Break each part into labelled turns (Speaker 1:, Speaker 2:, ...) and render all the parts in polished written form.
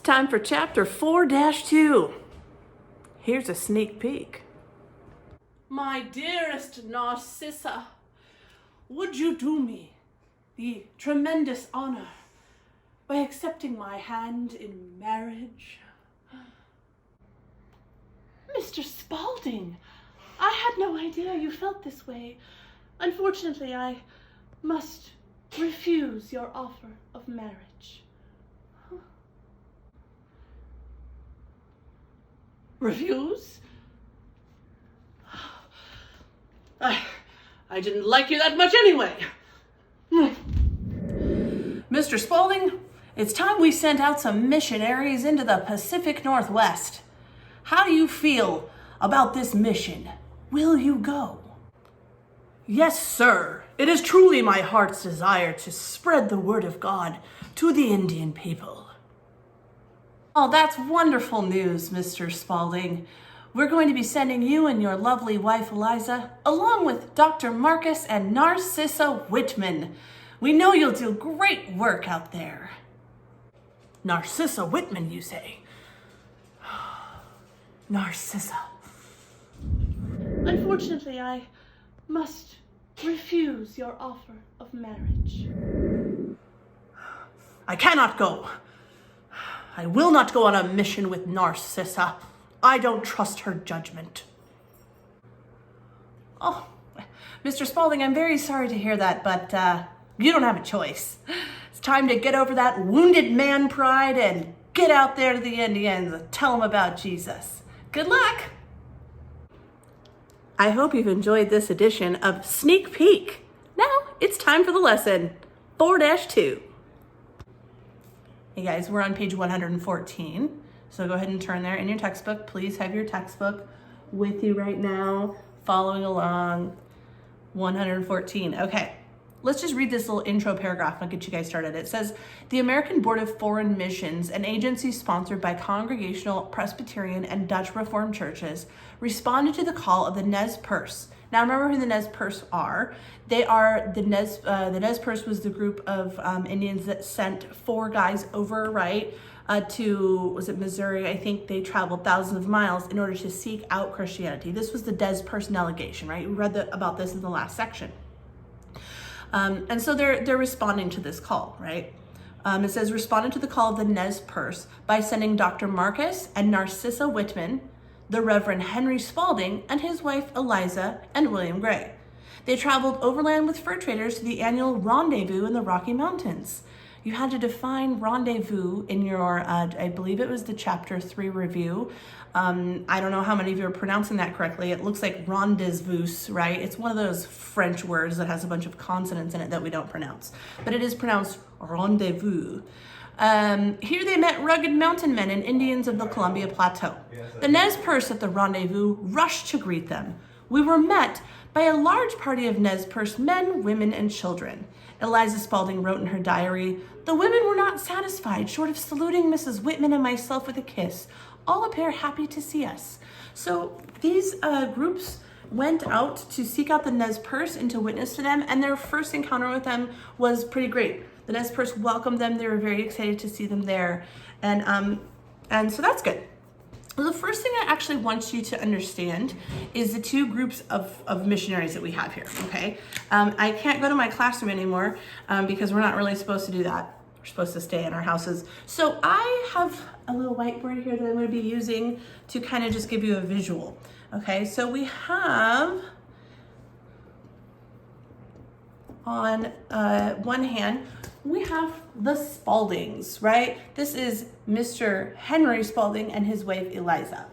Speaker 1: It's time for chapter 4-2. Here's a sneak peek.
Speaker 2: My dearest Narcissa, would you do me the tremendous honor by accepting my hand in marriage? Mr. Spaulding, I had no idea you felt this way. Unfortunately, I must refuse your offer of marriage. Refuse? I didn't like you that much anyway.
Speaker 1: Mr. Spaulding, it's time we sent out some missionaries into the Pacific Northwest. How do you feel about this mission? Will you go?
Speaker 2: Yes, sir. It is truly my heart's desire to spread the word of God to the Indian people.
Speaker 1: Oh, that's wonderful news, Mr. Spaulding. We're going to be sending you and your lovely wife, Eliza, along with Dr. Marcus and Narcissa Whitman. We know you'll do great work out there.
Speaker 2: Narcissa Whitman, you say? Narcissa. Unfortunately, I must refuse your offer of marriage. I cannot go. I will not go on a mission with Narcissa. I don't trust her judgment.
Speaker 1: Oh, Mr. Spaulding, I'm very sorry to hear that, but you don't have a choice. It's time to get over that wounded man pride and get out there to the Indians and tell them about Jesus. Good luck. I hope you've enjoyed this edition of Sneak Peek. Now it's time for the lesson, 4-2. Hey guys, we're on page 114. So go ahead and turn there in your textbook. Please have your textbook with you right now, following along. 114. Okay, let's just read this little intro paragraph and I'll get you guys started. It says, the American Board of Foreign Missions, an agency sponsored by Congregational, Presbyterian, and Dutch Reformed churches, responded to the call of the Nez Perce. Now remember who the Nez Perce are. They are the Nez Perce was the group of Indians that sent 4 guys over, right, to, was it Missouri? I think they traveled thousands of miles in order to seek out Christianity. This was the Nez Perce delegation, right? We read about this in the last section. And so they're responding to this call, right? It says, responded to the call of the Nez Perce by sending Dr. Marcus and Narcissa Whitman, the Reverend Henry Spaulding, and his wife Eliza, and William Gray. They traveled overland with fur traders to the annual rendezvous in the Rocky Mountains. You had to define rendezvous in your, I believe it was the chapter 3 review. I don't know how many of you are pronouncing that correctly. It looks like rendezvous, right? It's one of those French words that has a bunch of consonants in it that we don't pronounce, but it is pronounced rendezvous. Here they met rugged mountain men and Indians of the Columbia Plateau. The Nez Perce at the rendezvous rushed to greet them. We were met by a large party of Nez Perce men, women, and children. Eliza Spaulding wrote in her diary, the women were not satisfied, short of saluting Mrs. Whitman and myself with a kiss. All appear happy to see us. So these groups went out to seek out the Nez Perce and to witness to them, and their first encounter with them was pretty great. The Nez Perce welcomed them. They were very excited to see them there. And so that's good. The first thing I actually want you to understand is the 2 groups of missionaries that we have here, okay? I can't go to my classroom anymore because we're not really supposed to do that. We're supposed to stay in our houses. So I have a little whiteboard here that I'm going to be using to kind of just give you a visual, okay? So we have on one hand, we have the Spauldings, right? This is Mr. Henry Spaulding and his wife Eliza.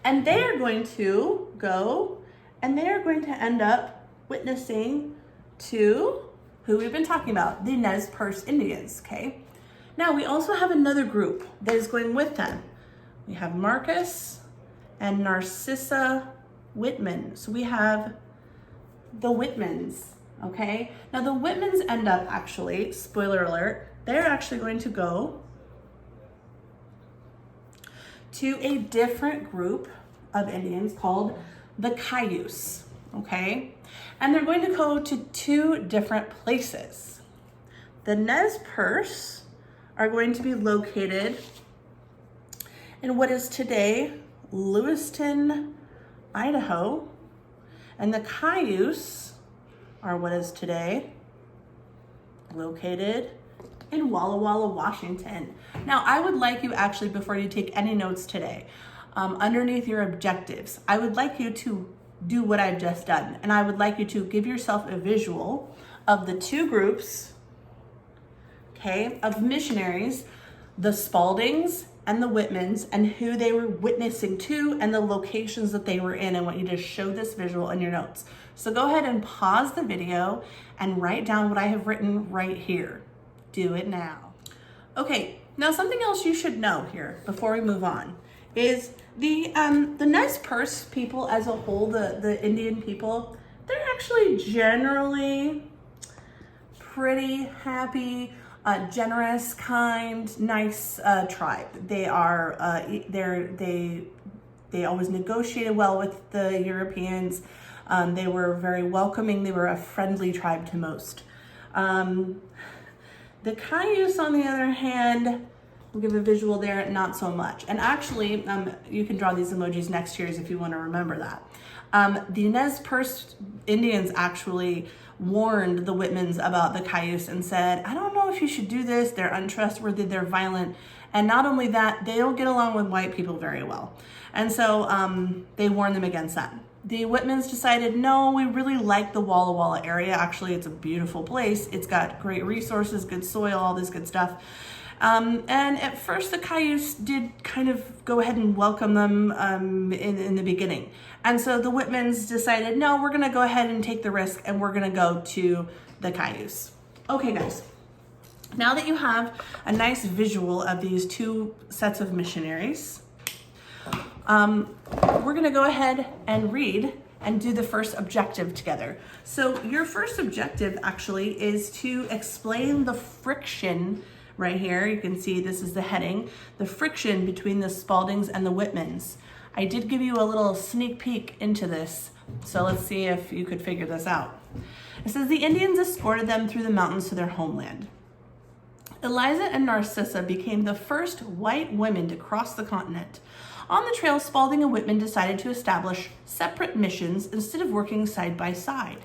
Speaker 1: And they are going to go and they are going to end up witnessing to who we've been talking about, the Nez Perce Indians, okay? Now we also have another group that is going with them. We have Marcus and Narcissa Whitman. So we have the Whitmans. Okay, now the Whitmans end up actually, spoiler alert, they're actually going to go to a different group of Indians called the Cayuse, okay? And they're going to go to 2 different places. The Nez Perce are going to be located in what is today Lewiston, Idaho, and the Cayuse are what is today located in Walla Walla, Washington. Now, I would like you actually, before you take any notes today, underneath your objectives, I would like you to do what I've just done. And I would like you to give yourself a visual of the two groups, okay, of missionaries, the Spaldings and the Whitmans, and who they were witnessing to and the locations that they were in. I want you to show this visual in your notes. So go ahead and pause the video and write down what I have written right here. Do it now. Okay, now something else you should know here before we move on is the Nez Perce people as a whole, the Indian people, they're actually generally pretty happy, generous, kind, nice tribe. They are they always negotiated well with the Europeans. They were very welcoming. They were a friendly tribe to most. The Cayuse, on the other hand, we'll give a visual there, not so much. And actually, you can draw these emojis next year's if you want to remember that. The Nez Perce Indians actually warned the Whitmans about the Cayuse and said, I don't know if you should do this. They're untrustworthy, they're violent. And not only that, they don't get along with white people very well. And so they warned them against that. The Whitmans decided, no, we really like the Walla Walla area. Actually, it's a beautiful place. It's got great resources, good soil, all this good stuff. And at first, the Cayuse did kind of go ahead and welcome them in the beginning. And so the Whitmans decided, no, we're going to go ahead and take the risk, and we're going to go to the Cayuse. Okay, guys. Now that you have a nice visual of these two sets of missionaries, we're going to go ahead and read and do the first objective together. So your first objective actually is to explain the friction right here. You can see this is the heading, the friction between the Spaldings and the Whitmans. I did give you a little sneak peek into this, so let's see if you could figure this out. It says the Indians escorted them through the mountains to their homeland. Eliza and Narcissa became the first white women to cross the continent. On the trail, Spalding and Whitman decided to establish separate missions instead of working side by side.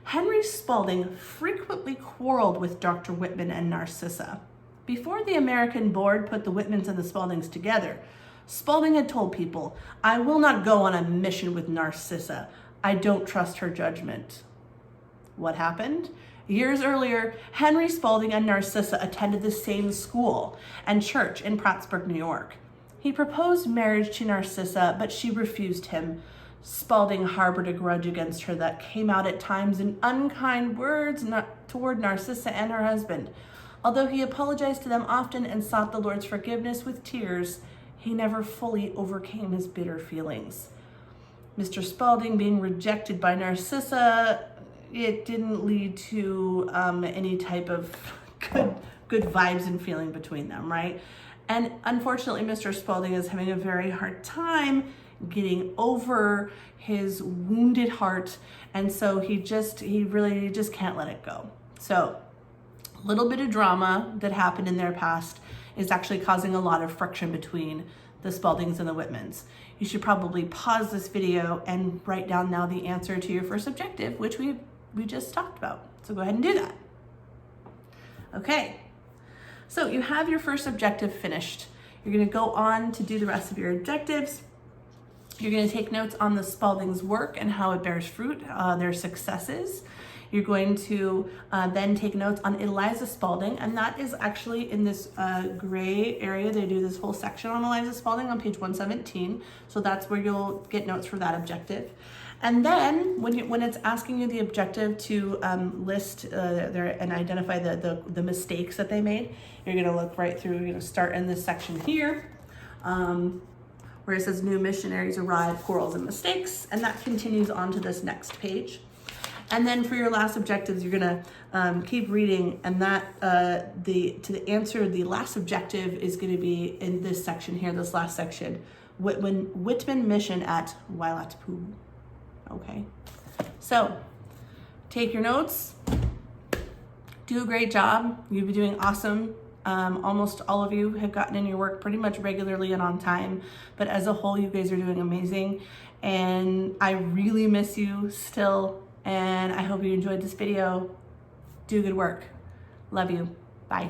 Speaker 1: Henry Spalding frequently quarreled with Dr. Whitman and Narcissa. Before the American board put the Whitmans and the Spaldings together, Spalding had told people, I will not go on a mission with Narcissa. I don't trust her judgment. What happened? Years earlier, Henry Spalding and Narcissa attended the same school and church in Plattsburgh, New York. He proposed marriage to Narcissa, but she refused him. Spalding harbored a grudge against her that came out at times in unkind words toward Narcissa and her husband. Although he apologized to them often and sought the Lord's forgiveness with tears, he never fully overcame his bitter feelings. Mr. Spalding being rejected by Narcissa, it didn't lead to any type of good vibes and feeling between them, right? And unfortunately, Mr. Spalding is having a very hard time getting over his wounded heart. And so he really just can't let it go. So a little bit of drama that happened in their past is actually causing a lot of friction between the Spaldings and the Whitmans. You should probably pause this video and write down now the answer to your first objective, which we just talked about. So go ahead and do that. Okay. So you have your first objective finished. You're going to go on to do the rest of your objectives. You're going to take notes on the Spaldings' work and how it bears fruit, their successes. You're going to then take notes on Eliza Spalding, and that is actually in this gray area. They do this whole section on Eliza Spalding on page 117. So that's where you'll get notes for that objective. And then when it's asking you the objective to list and identify the mistakes that they made, you're going to look right through. You're going to start in this section here where it says new missionaries arrive, quarrels and mistakes, and that continues on to this next page. And then for your last objectives, you're going to keep reading, and that to answer the last objective is going to be in this section here, this last section, Whitman mission at Wailatpu. Okay, so take your notes, do a great job. You'll be doing awesome Almost all of you have gotten in your work pretty much regularly and on time, but as a whole, you guys are doing amazing. And I really miss you still. And I hope you enjoyed this video. Do good work. Love you. Bye.